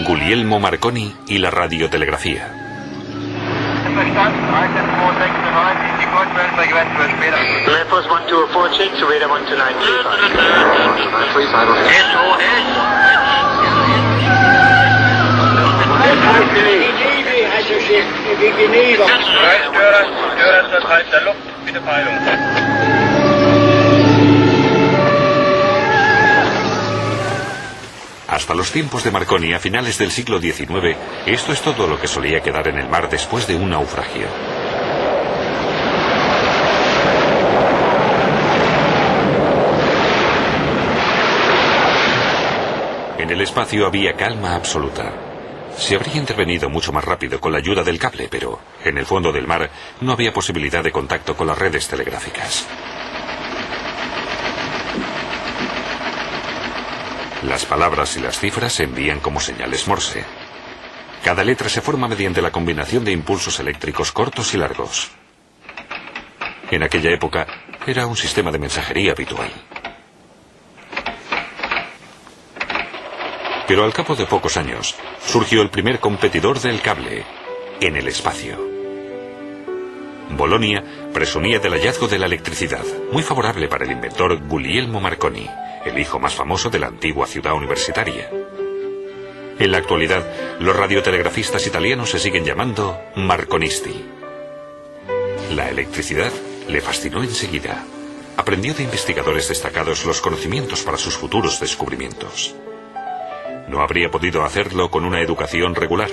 Guglielmo Marconi y la radiotelegrafía. Left 1246, radar 129. Hasta los tiempos de Marconi, a finales del siglo XIX, esto es todo lo que solía quedar en el mar después de un naufragio. En el espacio había calma absoluta. Se habría intervenido mucho más rápido con la ayuda del cable, pero en el fondo del mar no había posibilidad de contacto con las redes telegráficas. Las palabras y las cifras se envían como señales Morse. Cada letra se forma mediante la combinación de impulsos eléctricos cortos y largos. En aquella época era un sistema de mensajería habitual. Pero al cabo de pocos años surgió el primer competidor del cable en el espacio. Bolonia presumía del hallazgo de la electricidad, muy favorable para el inventor Guglielmo Marconi, el hijo más famoso de la antigua ciudad universitaria. En la actualidad, los radiotelegrafistas italianos se siguen llamando marconisti. La electricidad le fascinó enseguida. Aprendió de investigadores destacados los conocimientos para sus futuros descubrimientos. No habría podido hacerlo con una educación regular.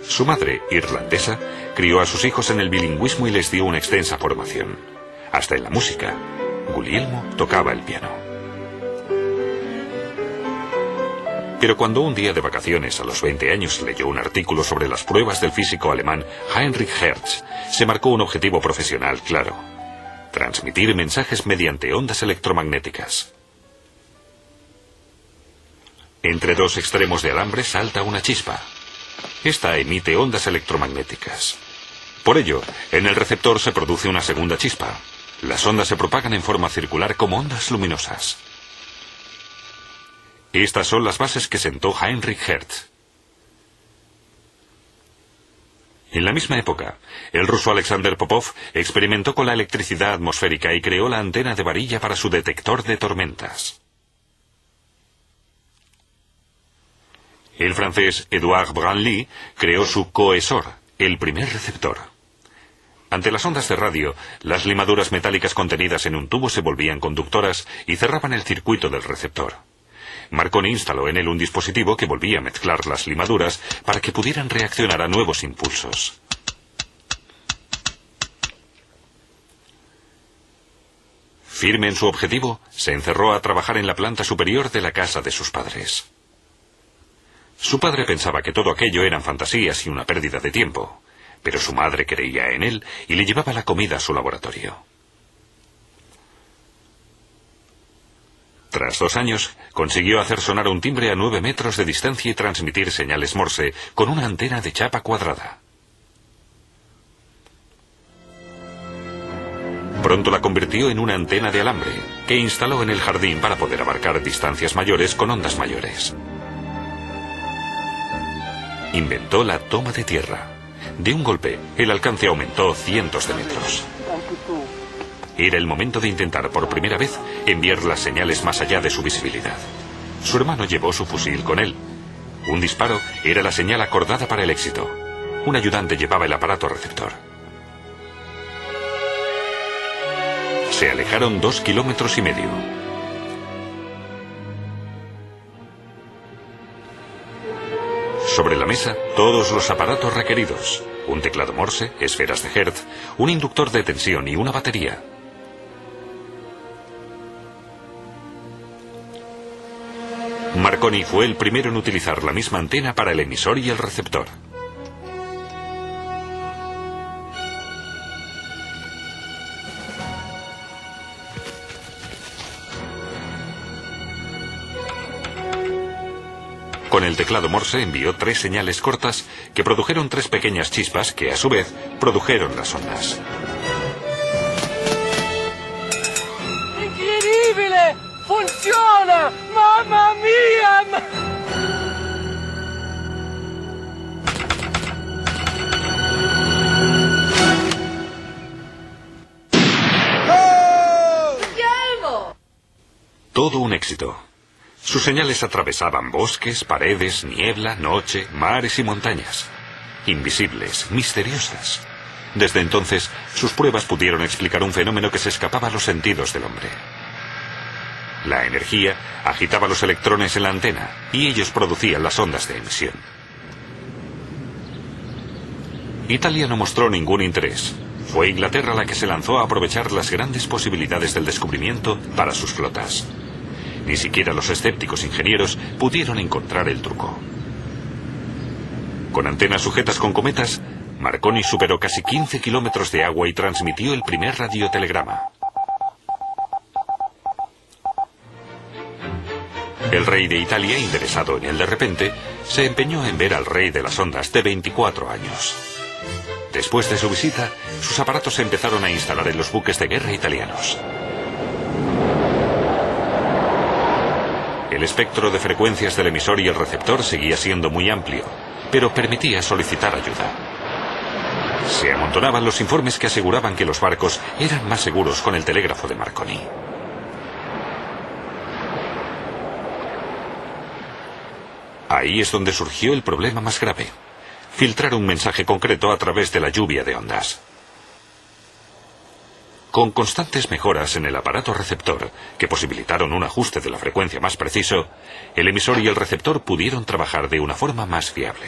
Su madre, irlandesa, crió a sus hijos en el bilingüismo y les dio una extensa formación. Hasta en la música, Guglielmo tocaba el piano. Pero cuando un día de vacaciones a los 20 años leyó un artículo sobre las pruebas del físico alemán Heinrich Hertz, se marcó un objetivo profesional claro: transmitir mensajes mediante ondas electromagnéticas. Entre dos extremos de alambre salta una chispa. Esta emite ondas electromagnéticas. Por ello, en el receptor se produce una segunda chispa. Las ondas se propagan en forma circular como ondas luminosas. Estas son las bases que sentó Heinrich Hertz. En la misma época, el ruso Alexander Popov experimentó con la electricidad atmosférica y creó la antena de varilla para su detector de tormentas. El francés Édouard Branly creó su cohesor, el primer receptor. Ante las ondas de radio, las limaduras metálicas contenidas en un tubo se volvían conductoras y cerraban el circuito del receptor. Marconi instaló en él un dispositivo que volvía a mezclar las limaduras para que pudieran reaccionar a nuevos impulsos. Firme en su objetivo, se encerró a trabajar en la planta superior de la casa de sus padres. Su padre pensaba que todo aquello eran fantasías y una pérdida de tiempo, pero su madre creía en él y le llevaba la comida a su laboratorio. Tras 2 años, consiguió hacer sonar un timbre a 9 metros de distancia y transmitir señales Morse con una antena de chapa cuadrada. Pronto la convirtió en una antena de alambre, que instaló en el jardín para poder abarcar distancias mayores con ondas mayores. Inventó la toma de tierra. De un golpe, el alcance aumentó cientos de metros. Era el momento de intentar por primera vez enviar las señales más allá de su visibilidad. Su hermano llevó su fusil con él. Un disparo era la señal acordada para el éxito. Un ayudante llevaba el aparato receptor. Se alejaron 2,5 kilómetros. Sobre la mesa, todos los aparatos requeridos: un teclado Morse, esferas de Hertz, un inductor de tensión y una batería. Marconi fue el primero en utilizar la misma antena para el emisor y el receptor. Con el teclado Morse envió 3 señales cortas que produjeron 3 pequeñas chispas que, a su vez, produjeron las ondas. ¡Increíble! ¡Funciona! ¡Mamma mía! Todo un éxito. Sus señales atravesaban bosques, paredes, niebla, noche, mares y montañas. Invisibles, misteriosas. Desde entonces, sus pruebas pudieron explicar un fenómeno que se escapaba a los sentidos del hombre. La energía agitaba los electrones en la antena y ellos producían las ondas de emisión. Italia no mostró ningún interés. Fue Inglaterra la que se lanzó a aprovechar las grandes posibilidades del descubrimiento para sus flotas. Ni siquiera los escépticos ingenieros pudieron encontrar el truco. Con antenas sujetas con cometas, Marconi superó casi 15 kilómetros de agua y transmitió el primer radiotelegrama. El rey de Italia, interesado en él de repente, se empeñó en ver al rey de las ondas de 24 años. Después de su visita, sus aparatos se empezaron a instalar en los buques de guerra italianos. El espectro de frecuencias del emisor y el receptor seguía siendo muy amplio, pero permitía solicitar ayuda. Se amontonaban los informes que aseguraban que los barcos eran más seguros con el telégrafo de Marconi. Ahí es donde surgió el problema más grave: filtrar un mensaje concreto a través de la lluvia de ondas. Con constantes mejoras en el aparato receptor, que posibilitaron un ajuste de la frecuencia más preciso, el emisor y el receptor pudieron trabajar de una forma más fiable.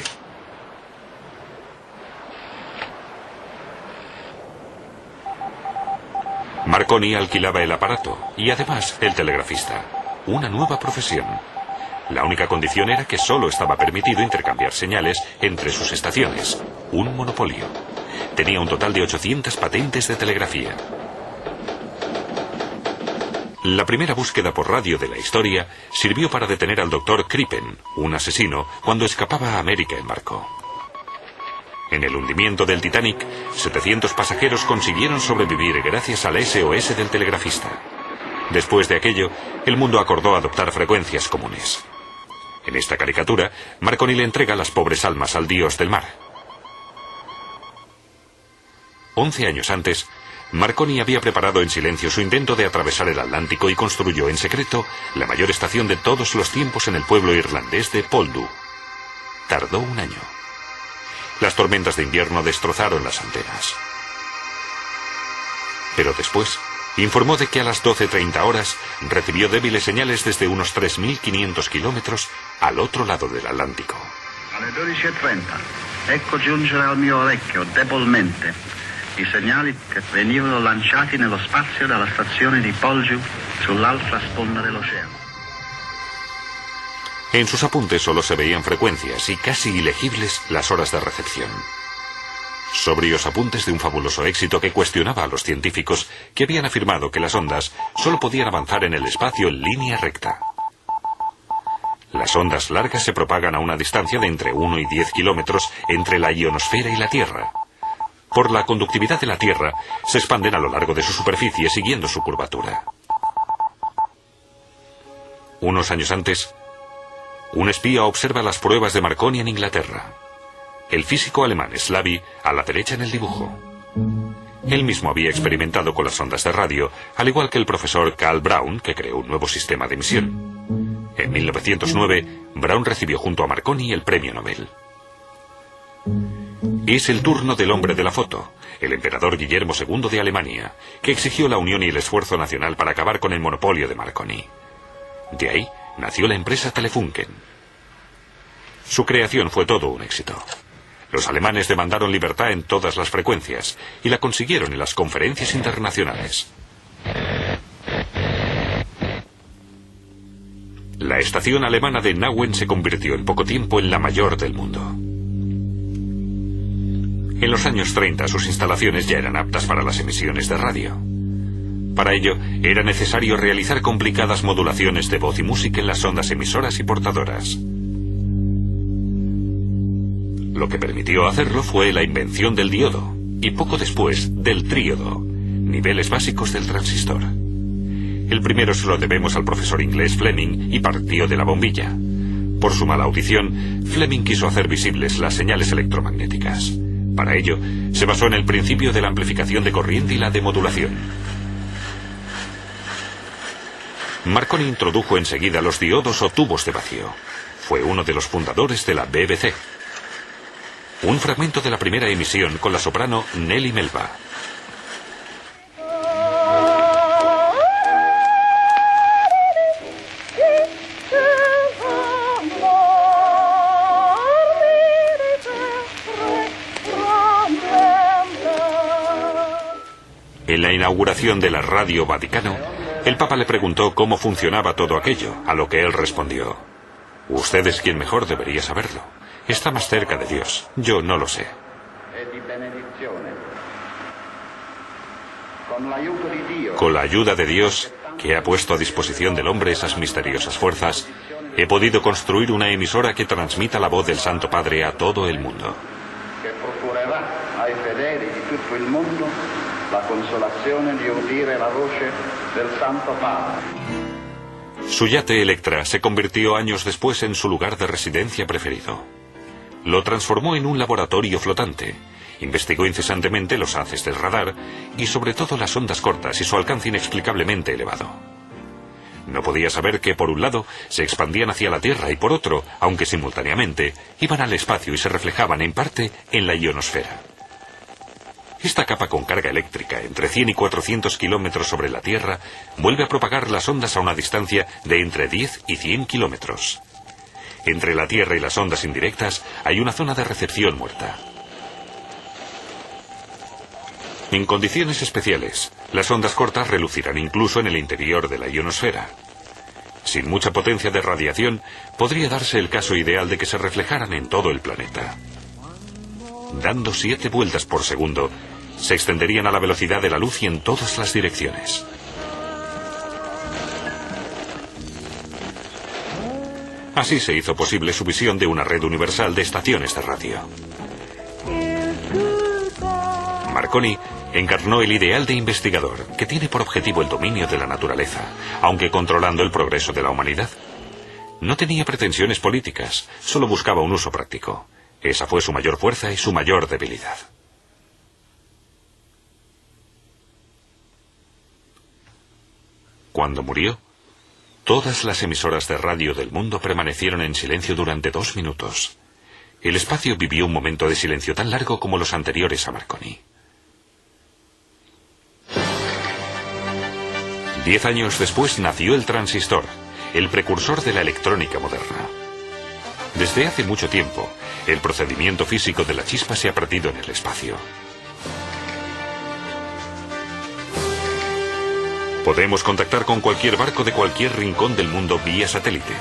Marconi alquilaba el aparato y además el telegrafista, una nueva profesión. La única condición era que solo estaba permitido intercambiar señales entre sus estaciones, un monopolio. Tenía un total de 800 patentes de telegrafía. La primera búsqueda por radio de la historia sirvió para detener al Dr. Crippen, un asesino, cuando escapaba a América en barco. En el hundimiento del Titanic, 700 pasajeros consiguieron sobrevivir gracias al SOS del telegrafista. Después de aquello, el mundo acordó adoptar frecuencias comunes. En esta caricatura, Marconi le entrega las pobres almas al dios del mar. 11 años antes, Marconi había preparado en silencio su intento de atravesar el Atlántico y construyó en secreto la mayor estación de todos los tiempos en el pueblo irlandés de Poldhu. Tardó un año. Las tormentas de invierno destrozaron las antenas. Pero después informó de que a las 12:30 horas recibió débiles señales desde unos 3.500 kilómetros al otro lado del Atlántico. Alle 12:30, ecco giungere al mio orecchio debolmente i segnali che venivano lanciati nello spazio dalla stazione di Poldhu sull'altra sponda dell'oceano. En sus apuntes solo se veían frecuencias y casi ilegibles las horas de recepción. Sobrios apuntes de un fabuloso éxito que cuestionaba a los científicos que habían afirmado que las ondas solo podían avanzar en el espacio en línea recta. Las ondas largas se propagan a una distancia de entre 1 y 10 kilómetros entre la ionosfera y la Tierra. Por la conductividad de la Tierra, se expanden a lo largo de su superficie siguiendo su curvatura. Unos años antes, un espía observa las pruebas de Marconi en Inglaterra. El físico alemán Slaby, a la derecha en el dibujo. Él mismo había experimentado con las ondas de radio, al igual que el profesor Karl Braun, que creó un nuevo sistema de emisión. En 1909, Braun recibió junto a Marconi el premio Nobel. Es el turno del hombre de la foto, el emperador Guillermo II de Alemania, que exigió la unión y el esfuerzo nacional para acabar con el monopolio de Marconi. De ahí nació la empresa Telefunken. Su creación fue todo un éxito. Los alemanes demandaron libertad en todas las frecuencias y la consiguieron en las conferencias internacionales. La estación alemana de Nauen se convirtió en poco tiempo en la mayor del mundo. En los años 30 sus instalaciones ya eran aptas para las emisiones de radio. Para ello, era necesario realizar complicadas modulaciones de voz y música en las ondas emisoras y portadoras. Lo que permitió hacerlo fue la invención del diodo, y poco después del tríodo, niveles básicos del transistor. El primero se lo debemos al profesor inglés Fleming y partió de la bombilla. Por su mala audición, Fleming quiso hacer visibles las señales electromagnéticas. Para ello, se basó en el principio de la amplificación de corriente y la demodulación. Marconi introdujo enseguida los diodos o tubos de vacío. Fue uno de los fundadores de la BBC. Un fragmento de la primera emisión con la soprano Nelly Melba. En la inauguración de la Radio Vaticano, el Papa le preguntó cómo funcionaba todo aquello, a lo que él respondió: usted es quien mejor debería saberlo. Está más cerca de Dios. Yo no lo sé. Con la ayuda de Dios, que ha puesto a disposición del hombre esas misteriosas fuerzas, he podido construir una emisora que transmita la voz del Santo Padre a todo el mundo. Que procurará ai fedeli di tutto il mondo la consolazione di udire la voce del Santo Padre. Su yate Electra se convirtió años después en su lugar de residencia preferido. Lo transformó en un laboratorio flotante. Investigó incesantemente los haces del radar y sobre todo las ondas cortas y su alcance inexplicablemente elevado. No podía saber que por un lado se expandían hacia la Tierra y por otro, aunque simultáneamente, iban al espacio y se reflejaban en parte en la ionosfera. Esta capa con carga eléctrica entre 100 y 400 kilómetros sobre la Tierra vuelve a propagar las ondas a una distancia de entre 10 y 100 kilómetros. Entre la Tierra y las ondas indirectas hay una zona de recepción muerta. En condiciones especiales, las ondas cortas relucirán incluso en el interior de la ionosfera. Sin mucha potencia de radiación, podría darse el caso ideal de que se reflejaran en todo el planeta. Dando 7 vueltas por segundo, se extenderían a la velocidad de la luz y en todas las direcciones. Así se hizo posible su visión de una red universal de estaciones de radio. Marconi encarnó el ideal de investigador, que tiene por objetivo el dominio de la naturaleza, aunque controlando el progreso de la humanidad. No tenía pretensiones políticas, solo buscaba un uso práctico. Esa fue su mayor fuerza y su mayor debilidad. Cuando murió, todas las emisoras de radio del mundo permanecieron en silencio durante 2 minutos. El espacio vivió un momento de silencio tan largo como los anteriores a Marconi. 10 años después nació el transistor, el precursor de la electrónica moderna. Desde hace mucho tiempo, el procedimiento físico de la chispa se ha perdido en el espacio. Podemos contactar con cualquier barco de cualquier rincón del mundo vía satélite.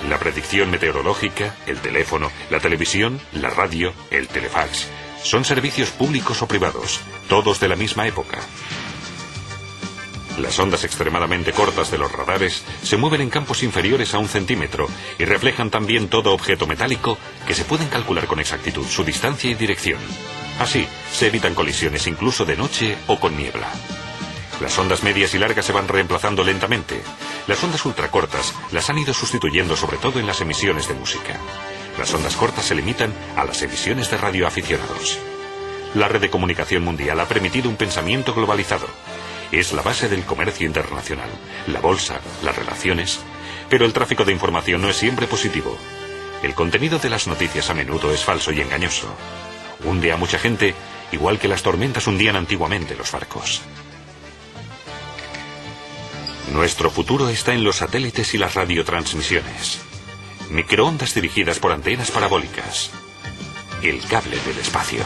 La predicción meteorológica, el teléfono, la televisión, la radio, el telefax, son servicios públicos o privados, todos de la misma época. Las ondas extremadamente cortas de los radares se mueven en campos inferiores a 1 centímetro y reflejan también todo objeto metálico que se pueden calcular con exactitud su distancia y dirección. Así, se evitan colisiones incluso de noche o con niebla. Las ondas medias y largas se van reemplazando lentamente. Las ondas ultracortas las han ido sustituyendo sobre todo en las emisiones de música. Las ondas cortas se limitan a las emisiones de radioaficionados. La red de comunicación mundial ha permitido un pensamiento globalizado. Es la base del comercio internacional, la bolsa, las relaciones. Pero el tráfico de información no es siempre positivo. El contenido de las noticias a menudo es falso y engañoso. Hunde a mucha gente, igual que las tormentas hundían antiguamente los barcos. Nuestro futuro está en los satélites y las radiotransmisiones. Microondas dirigidas por antenas parabólicas. El cable del espacio.